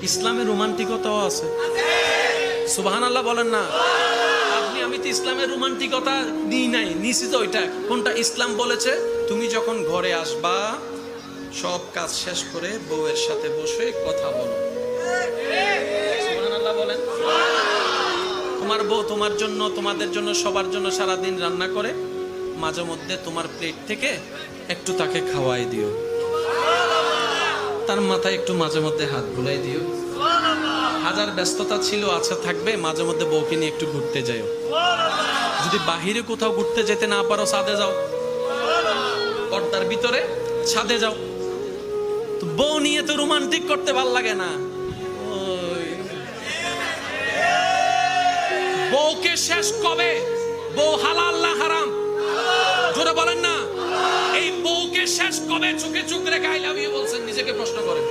ইসলামে রোমান্টিকতাও আছে। সুবহানাল্লাহ বলেন না। আপনি আমি তো ইসলামের রোমান্টিকতা দিই নাই, নিছি তো। ওইটা কোনটা? ইসলাম বলেছে তুমি যখন ঘরে আসবা সব কাজ শেষ করে বউয়ের সাথে বসে কথা বলো। সুবহানাল্লাহ বলেন। তোমার বউ তোমার জন্য, তোমাদের জন্য, সবার জন্য সারাদিন রান্না করে, মাঝে মধ্যে তোমার প্লেট থেকে একটু তাকে খাওয়াই দিও, তার মাথায় একটু মাঝে মধ্যে হাত বুলাই দিও। হাজার ব্যস্ততা ছিল আছে থাকবে, মাঝে মধ্যে বউকে নিয়ে একটু ঘুরতে যাও। যদি বাহিরে কোথাও ঘুরতে যেতে না পারো, ছাদে যাও, পর্দার ভিতরে ছাদে যাও। তো বউ নিয়ে তো রোমান্টিক করতে ভাল লাগে না। বউকে শেষ কবে? বউ হালাল না হারাম? জোরে বলেন না। এই বউকে শেষ কবে চোখে চোখ রেখে আই লাভ ইউ বলছেন? নিজেকে প্রশ্ন করেন।